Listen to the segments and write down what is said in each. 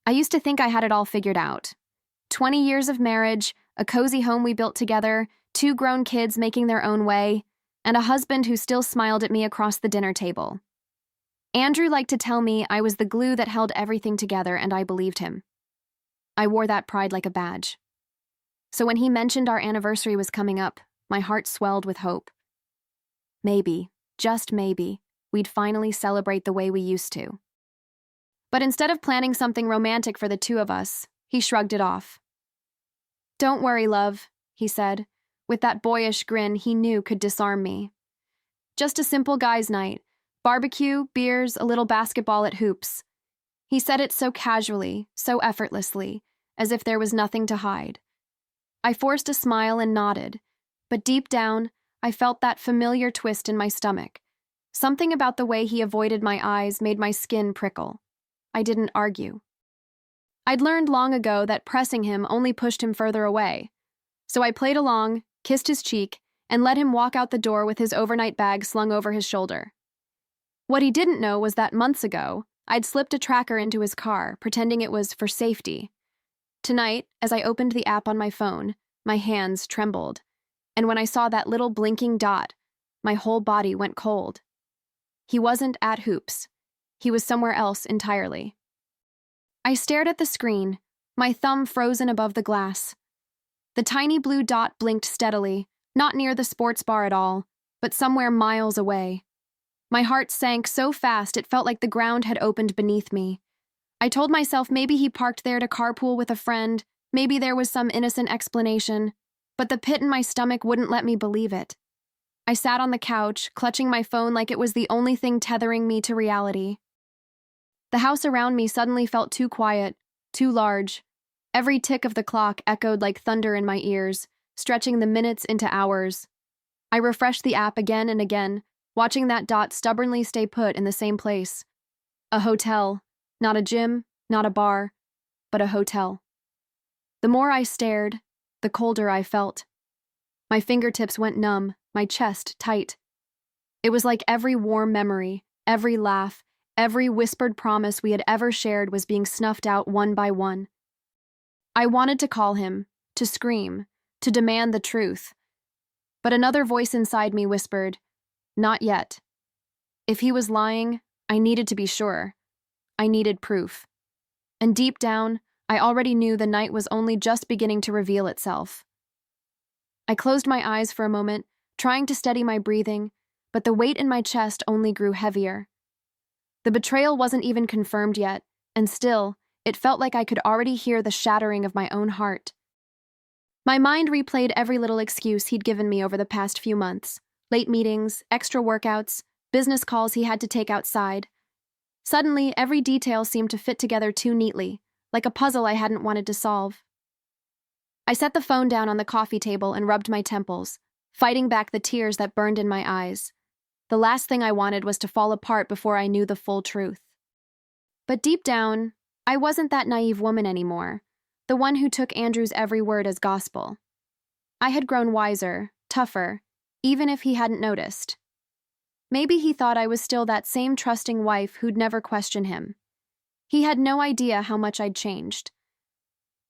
I used to think I had it all figured out. 20 years of marriage, a cozy home we built together, 2 grown kids making their own way, and a husband who still smiled at me across the dinner table. Andrew liked to tell me I was the glue that held everything together, and I believed him. I wore that pride like a badge. So when he mentioned our anniversary was coming up, my heart swelled with hope. Maybe, just maybe, we'd finally celebrate the way we used to. But instead of planning something romantic for the 2 of us, he shrugged it off. "Don't worry, love," he said, with that boyish grin he knew could disarm me. "Just a simple guy's night. Barbecue, beers, a little basketball at hoops." He said it so casually, so effortlessly, as if there was nothing to hide. I forced a smile and nodded, but deep down, I felt that familiar twist in my stomach. Something about the way he avoided my eyes made my skin prickle. I didn't argue. I'd learned long ago that pressing him only pushed him further away. So I played along, kissed his cheek, and let him walk out the door with his overnight bag slung over his shoulder. What he didn't know was that months ago, I'd slipped a tracker into his car, pretending it was for safety. Tonight, as I opened the app on my phone, my hands trembled, and when I saw that little blinking dot, my whole body went cold. He wasn't at Hoops. He was somewhere else entirely. I stared at the screen, my thumb frozen above the glass. The tiny blue dot blinked steadily, not near the sports bar at all, but somewhere miles away. My heart sank so fast it felt like the ground had opened beneath me. I told myself maybe he parked there to carpool with a friend, maybe there was some innocent explanation, but the pit in my stomach wouldn't let me believe it. I sat on the couch, clutching my phone like it was the only thing tethering me to reality. The house around me suddenly felt too quiet, too large. Every tick of the clock echoed like thunder in my ears, stretching the minutes into hours. I refreshed the app again and again, watching that dot stubbornly stay put in the same place. A hotel, not a gym, not a bar, but a hotel. The more I stared, the colder I felt. My fingertips went numb, my chest tight. It was like every warm memory, every laugh, every whispered promise we had ever shared was being snuffed out one by one. I wanted to call him, to scream, to demand the truth. But another voice inside me whispered, "Not yet." If he was lying, I needed to be sure. I needed proof. And deep down, I already knew the night was only just beginning to reveal itself. I closed my eyes for a moment, trying to steady my breathing, but the weight in my chest only grew heavier. The betrayal wasn't even confirmed yet, and still, it felt like I could already hear the shattering of my own heart. My mind replayed every little excuse he'd given me over the past few months. Late meetings, extra workouts, business calls he had to take outside. Suddenly, every detail seemed to fit together too neatly, like a puzzle I hadn't wanted to solve. I set the phone down on the coffee table and rubbed my temples, fighting back the tears that burned in my eyes. The last thing I wanted was to fall apart before I knew the full truth. But deep down, I wasn't that naive woman anymore, the one who took Andrew's every word as gospel. I had grown wiser, tougher, even if he hadn't noticed. Maybe he thought I was still that same trusting wife who'd never question him. He had no idea how much I'd changed.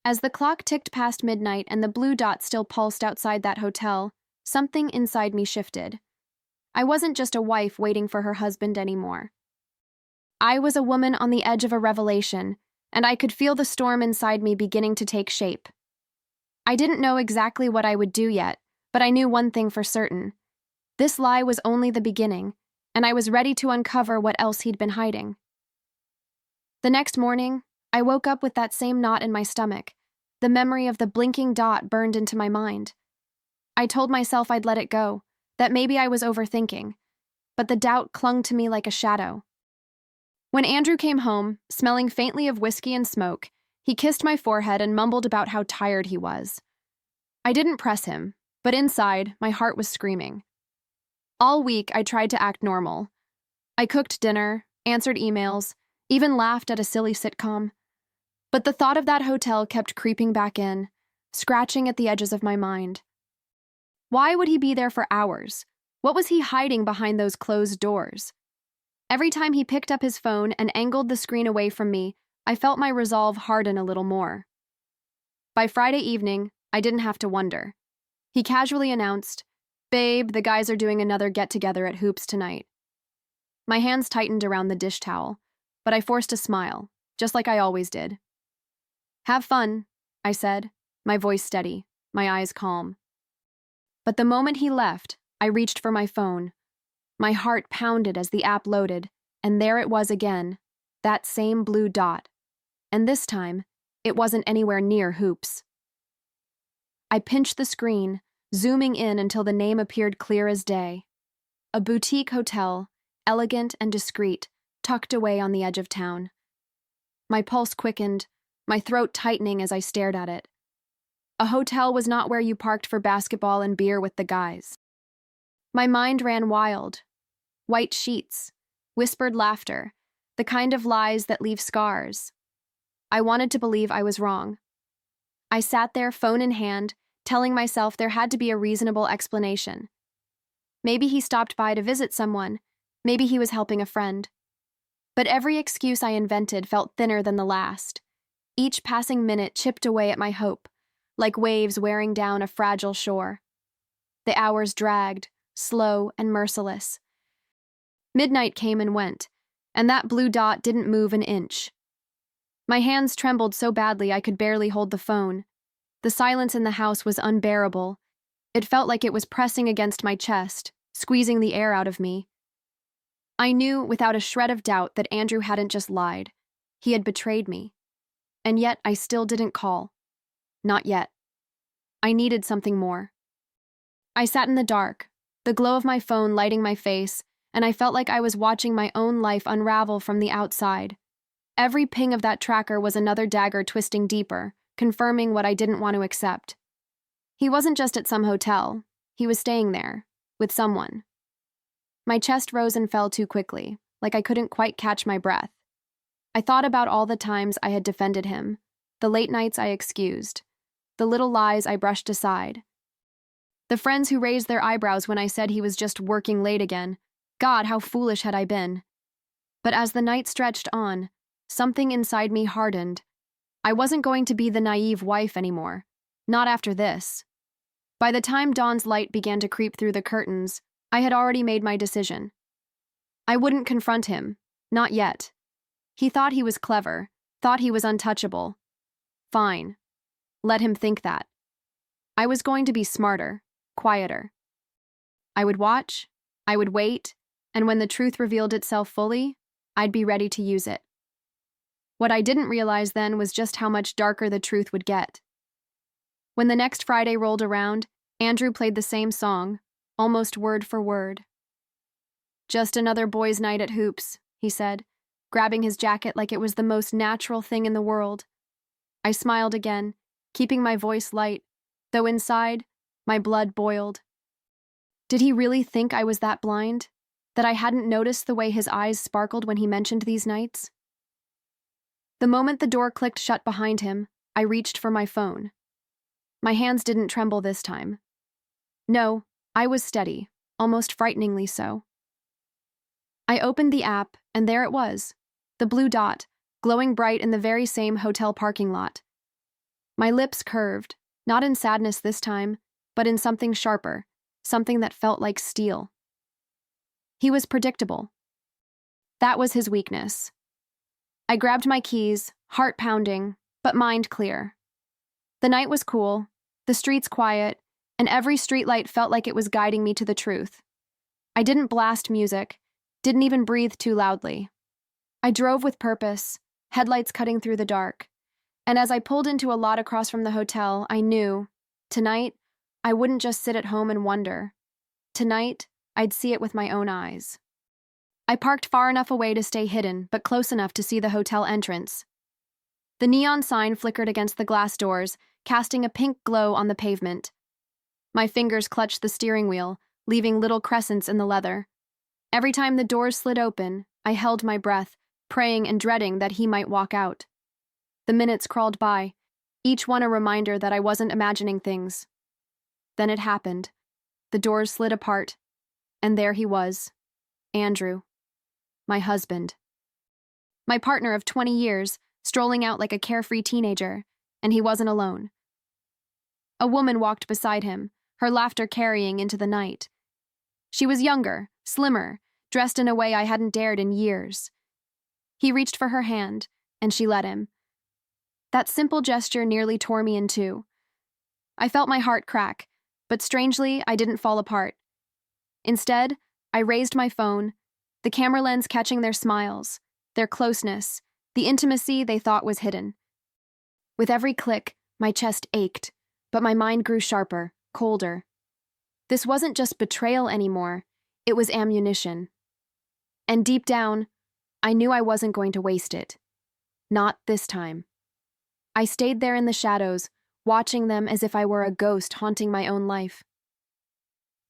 As the clock ticked past midnight and the blue dot still pulsed outside that hotel, something inside me shifted. I wasn't just a wife waiting for her husband anymore. I was a woman on the edge of a revelation, and I could feel the storm inside me beginning to take shape. I didn't know exactly what I would do yet, but I knew one thing for certain. This lie was only the beginning, and I was ready to uncover what else he'd been hiding. The next morning, I woke up with that same knot in my stomach. The memory of the blinking dot burned into my mind. I told myself I'd let it go, that maybe I was overthinking, but the doubt clung to me like a shadow. When Andrew came home, smelling faintly of whiskey and smoke, he kissed my forehead and mumbled about how tired he was. I didn't press him, but inside, my heart was screaming. All week, I tried to act normal. I cooked dinner, answered emails, even laughed at a silly sitcom. But the thought of that hotel kept creeping back in, scratching at the edges of my mind. Why would he be there for hours? What was he hiding behind those closed doors? Every time he picked up his phone and angled the screen away from me, I felt my resolve harden a little more. By Friday evening, I didn't have to wonder. He casually announced, "Babe, the guys are doing another get-together at Hoops tonight." My hands tightened around the dish towel, but I forced a smile, just like I always did. "Have fun," I said, my voice steady, my eyes calm. But the moment he left, I reached for my phone. My heart pounded as the app loaded, and there it was again, that same blue dot. And this time, it wasn't anywhere near Hoops. I pinched the screen, zooming in until the name appeared clear as day. A boutique hotel, elegant and discreet, tucked away on the edge of town. My pulse quickened, my throat tightening as I stared at it. A hotel was not where you parked for basketball and beer with the guys. My mind ran wild. White sheets, whispered laughter, the kind of lies that leave scars. I wanted to believe I was wrong. I sat there, phone in hand, telling myself there had to be a reasonable explanation. Maybe he stopped by to visit someone. Maybe he was helping a friend. But every excuse I invented felt thinner than the last. Each passing minute chipped away at my hope, like waves wearing down a fragile shore. The hours dragged, slow and merciless. Midnight came and went, and that blue dot didn't move an inch. My hands trembled so badly I could barely hold the phone. The silence in the house was unbearable. It felt like it was pressing against my chest, squeezing the air out of me. I knew without a shred of doubt that Andrew hadn't just lied. He had betrayed me. And yet I still didn't call. Not yet. I needed something more. I sat in the dark, the glow of my phone lighting my face, and I felt like I was watching my own life unravel from the outside. Every ping of that tracker was another dagger twisting deeper, confirming what I didn't want to accept. He wasn't just at some hotel. He was staying there, with someone. My chest rose and fell too quickly, like I couldn't quite catch my breath. I thought about all the times I had defended him, the late nights I excused, the little lies I brushed aside, the friends who raised their eyebrows when I said he was just working late again. God, how foolish had I been. But as the night stretched on, something inside me hardened. I wasn't going to be the naive wife anymore. Not after this. By the time dawn's light began to creep through the curtains, I had already made my decision. I wouldn't confront him. Not yet. He thought he was clever, thought he was untouchable. Fine. Let him think that. I was going to be smarter, quieter. I would watch, I would wait, and when the truth revealed itself fully, I'd be ready to use it. What I didn't realize then was just how much darker the truth would get. When the next Friday rolled around, Andrew played the same song, almost word for word. "Just another boys' night at Hoops," he said, grabbing his jacket like it was the most natural thing in the world. I smiled again, keeping my voice light, though inside, my blood boiled. Did he really think I was that blind? That I hadn't noticed the way his eyes sparkled when he mentioned these nights? The moment the door clicked shut behind him, I reached for my phone. My hands didn't tremble this time. No, I was steady, almost frighteningly so. I opened the app, and there it was, the blue dot, glowing bright in the very same hotel parking lot. My lips curved, not in sadness this time, but in something sharper, something that felt like steel. He was predictable. That was his weakness. I grabbed my keys, heart pounding, but mind clear. The night was cool, the streets quiet, and every streetlight felt like it was guiding me to the truth. I didn't blast music, didn't even breathe too loudly. I drove with purpose, headlights cutting through the dark, and as I pulled into a lot across from the hotel, I knew, tonight, I wouldn't just sit at home and wonder. Tonight, I'd see it with my own eyes. I parked far enough away to stay hidden, but close enough to see the hotel entrance. The neon sign flickered against the glass doors, casting a pink glow on the pavement. My fingers clutched the steering wheel, leaving little crescents in the leather. Every time the doors slid open, I held my breath, praying and dreading that he might walk out. The minutes crawled by, each one a reminder that I wasn't imagining things. Then it happened. The doors slid apart, and there he was, Andrew, my husband. My partner of 20 years, strolling out like a carefree teenager, and he wasn't alone. A woman walked beside him, her laughter carrying into the night. She was younger, slimmer, dressed in a way I hadn't dared in years. He reached for her hand, and she let him. That simple gesture nearly tore me in two. I felt my heart crack, but strangely, I didn't fall apart. Instead, I raised my phone, the camera lens catching their smiles, their closeness, the intimacy they thought was hidden. With every click, my chest ached, but my mind grew sharper, colder. This wasn't just betrayal anymore, it was ammunition. And deep down, I knew I wasn't going to waste it. Not this time. I stayed there in the shadows, watching them as if I were a ghost haunting my own life.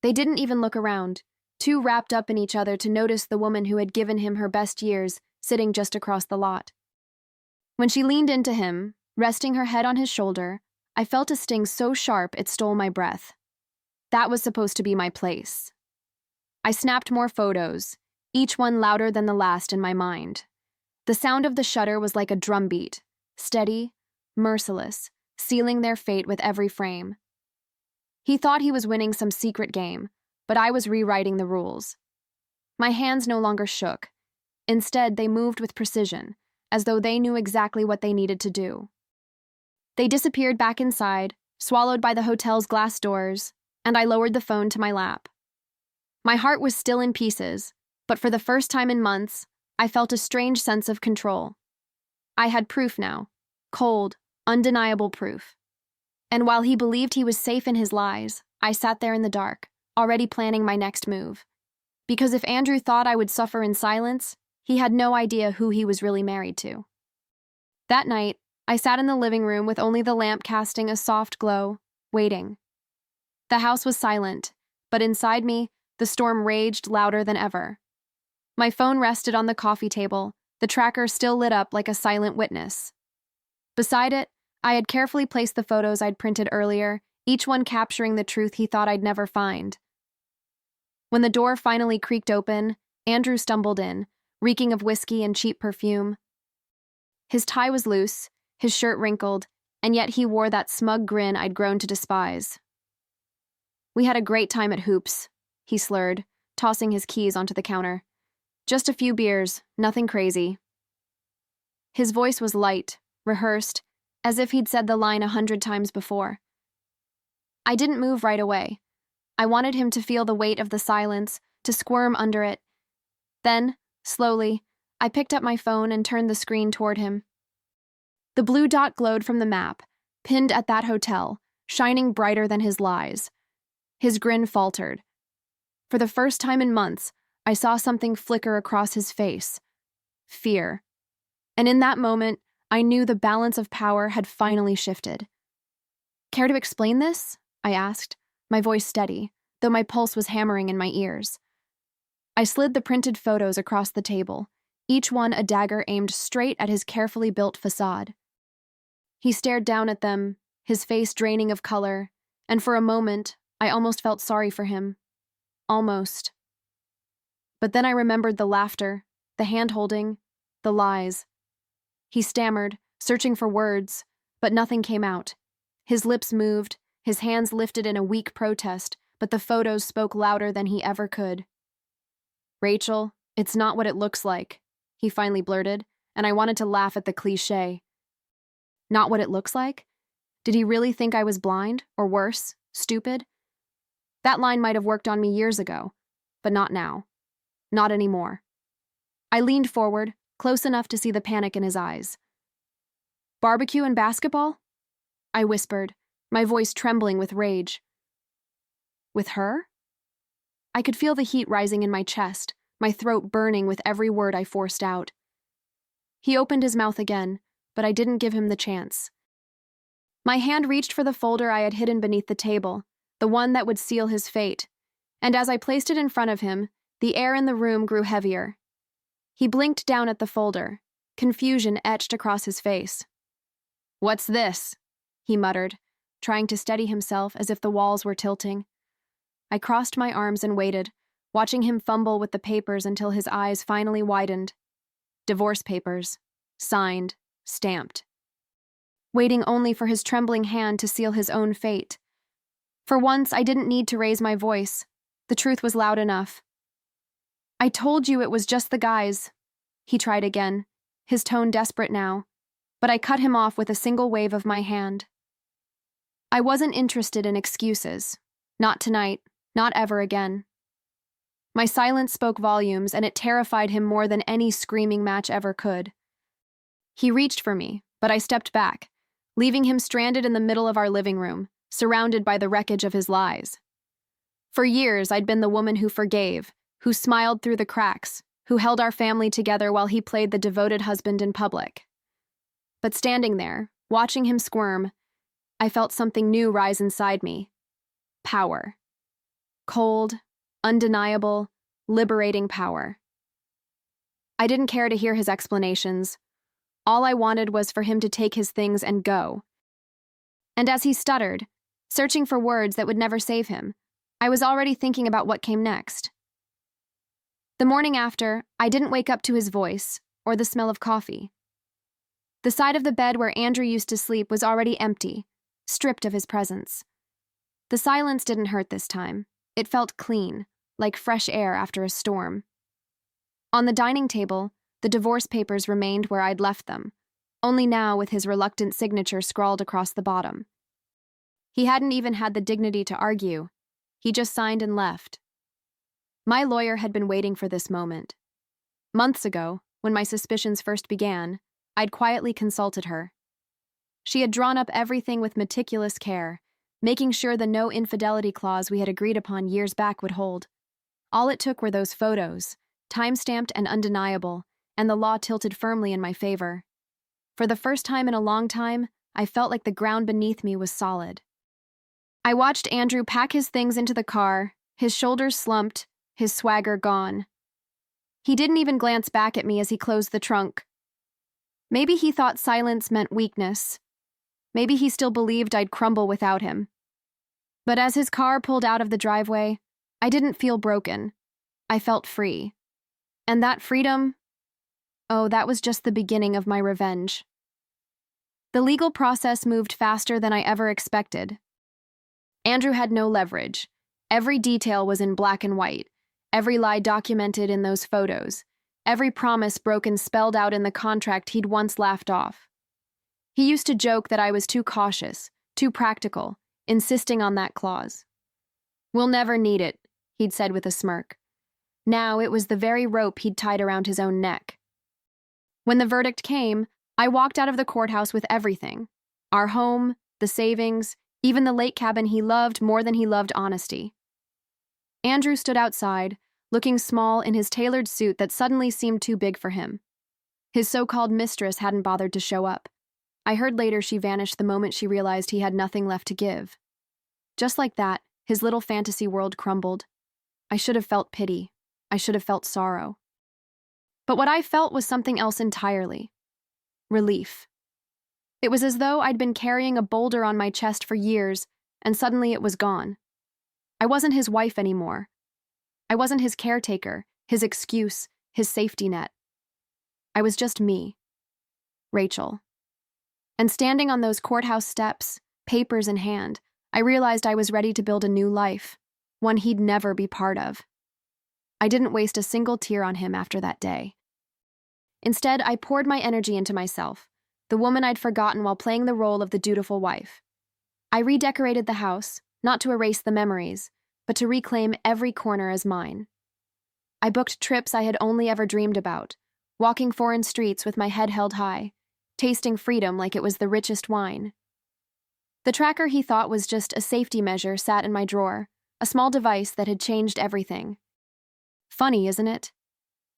They didn't even look around, too wrapped up in each other to notice the woman who had given him her best years sitting just across the lot. When she leaned into him, resting her head on his shoulder, I felt a sting so sharp it stole my breath. That was supposed to be my place. I snapped more photos, each one louder than the last in my mind. The sound of the shutter was like a drumbeat, steady, merciless, sealing their fate with every frame. He thought he was winning some secret game, but I was rewriting the rules. My hands no longer shook. Instead, they moved with precision, as though they knew exactly what they needed to do. They disappeared back inside, swallowed by the hotel's glass doors, and I lowered the phone to my lap. My heart was still in pieces, but for the first time in months, I felt a strange sense of control. I had proof now, cold, undeniable proof. And while he believed he was safe in his lies, I sat there in the dark, already planning my next move. Because if Andrew thought I would suffer in silence, he had no idea who he was really married to. That night, I sat in the living room with only the lamp casting a soft glow, waiting. The house was silent, but inside me, the storm raged louder than ever. My phone rested on the coffee table, the tracker still lit up like a silent witness. Beside it, I had carefully placed the photos I'd printed earlier, each one capturing the truth he thought I'd never find. When the door finally creaked open, Andrew stumbled in, reeking of whiskey and cheap perfume. His tie was loose, his shirt wrinkled, and yet he wore that smug grin I'd grown to despise. "We had a great time at Hoops," he slurred, tossing his keys onto the counter. "Just a few beers, nothing crazy." His voice was light, rehearsed, as if he'd said the line 100 times before. I didn't move right away. I wanted him to feel the weight of the silence, to squirm under it. Then, slowly, I picked up my phone and turned the screen toward him. The blue dot glowed from the map, pinned at that hotel, shining brighter than his lies. His grin faltered. For the first time in months, I saw something flicker across his face. Fear. And in that moment, I knew the balance of power had finally shifted. "Care to explain this?" I asked, my voice steady, though my pulse was hammering in my ears. I slid the printed photos across the table, each one a dagger aimed straight at his carefully built facade. He stared down at them, his face draining of color, and for a moment, I almost felt sorry for him. Almost. But then I remembered the laughter, the hand-holding, the lies. He stammered, searching for words, but nothing came out. His lips moved, his hands lifted in a weak protest, but the photos spoke louder than he ever could. "Rachel, it's not what it looks like," he finally blurted, and I wanted to laugh at the cliché. Not what it looks like? Did he really think I was blind, or worse, stupid? That line might have worked on me years ago, but not now. Not anymore. I leaned forward, close enough to see the panic in his eyes. "Barbecue and basketball?" I whispered, my voice trembling with rage. "With her?" I could feel the heat rising in my chest, my throat burning with every word I forced out. He opened his mouth again, but I didn't give him the chance. My hand reached for the folder I had hidden beneath the table, the one that would seal his fate, and as I placed it in front of him, the air in the room grew heavier. He blinked down at the folder, confusion etched across his face. "What's this?" he muttered, trying to steady himself as if the walls were tilting. I crossed my arms and waited, watching him fumble with the papers until his eyes finally widened. Divorce papers. Signed. stamped, waiting only for his trembling hand to seal his own fate. For once, I didn't need to raise my voice. The truth was loud enough. "I told you it was just the guys," he tried again, his tone desperate now, but I cut him off with a single wave of my hand. I wasn't interested in excuses. Not tonight, not ever again. My silence spoke volumes, and it terrified him more than any screaming match ever could. He reached for me, but I stepped back, leaving him stranded in the middle of our living room, surrounded by the wreckage of his lies. For years, I'd been the woman who forgave, who smiled through the cracks, who held our family together while he played the devoted husband in public. But standing there, watching him squirm, I felt something new rise inside me. Power. Cold, undeniable, liberating power. I didn't care to hear his explanations. All I wanted was for him to take his things and go. And as he stuttered, searching for words that would never save him, I was already thinking about what came next. The morning after, I didn't wake up to his voice or the smell of coffee. The side of the bed where Andrew used to sleep was already empty, stripped of his presence. The silence didn't hurt this time. It felt clean, like fresh air after a storm. On the dining table, the divorce papers remained where I'd left them, only now with his reluctant signature scrawled across the bottom. He hadn't even had the dignity to argue. He just signed and left. My lawyer had been waiting for this moment. Months ago, when my suspicions first began, I'd quietly consulted her. She had drawn up everything with meticulous care, making sure the no infidelity clause we had agreed upon years back would hold. All it took were those photos, time-stamped and undeniable, and the law tilted firmly in my favor. For the first time in a long time, I felt like the ground beneath me was solid. I watched Andrew pack his things into the car, his shoulders slumped, his swagger gone. He didn't even glance back at me as he closed the trunk. Maybe he thought silence meant weakness. Maybe he still believed I'd crumble without him. But as his car pulled out of the driveway, I didn't feel broken. I felt free. And that freedom, oh, that was just the beginning of my revenge. The legal process moved faster than I ever expected. Andrew had no leverage. Every detail was in black and white, every lie documented in those photos, every promise broken spelled out in the contract he'd once laughed off. He used to joke that I was too cautious, too practical, insisting on that clause. "We'll never need it," he'd said with a smirk. Now it was the very rope he'd tied around his own neck. When the verdict came, I walked out of the courthouse with everything. Our home, the savings, even the lake cabin he loved more than he loved honesty. Andrew stood outside, looking small in his tailored suit that suddenly seemed too big for him. His so-called mistress hadn't bothered to show up. I heard later she vanished the moment she realized he had nothing left to give. Just like that, his little fantasy world crumbled. I should have felt pity. I should have felt sorrow. But what I felt was something else entirely. Relief. It was as though I'd been carrying a boulder on my chest for years, and suddenly it was gone. I wasn't his wife anymore. I wasn't his caretaker, his excuse, his safety net. I was just me. Rachel. And standing on those courthouse steps, papers in hand, I realized I was ready to build a new life, one he'd never be part of. I didn't waste a single tear on him after that day. Instead, I poured my energy into myself, the woman I'd forgotten while playing the role of the dutiful wife. I redecorated the house, not to erase the memories, but to reclaim every corner as mine. I booked trips I had only ever dreamed about, walking foreign streets with my head held high, tasting freedom like it was the richest wine. The tracker he thought was just a safety measure sat in my drawer, a small device that had changed everything. Funny, isn't it?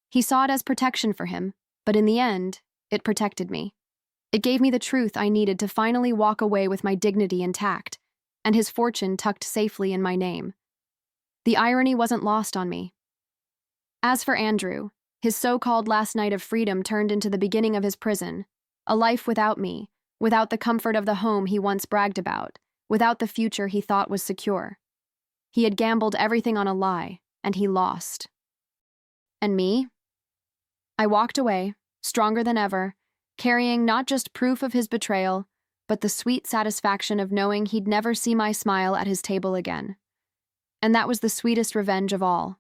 He saw it as protection for him, but in the end, it protected me. It gave me the truth I needed to finally walk away with my dignity intact, and his fortune tucked safely in my name. The irony wasn't lost on me. As for Andrew, his so-called last night of freedom turned into the beginning of his prison, a life without me, without the comfort of the home he once bragged about, without the future he thought was secure. He had gambled everything on a lie, and he lost. And me? I walked away, stronger than ever, carrying not just proof of his betrayal, but the sweet satisfaction of knowing he'd never see my smile at his table again. And that was the sweetest revenge of all.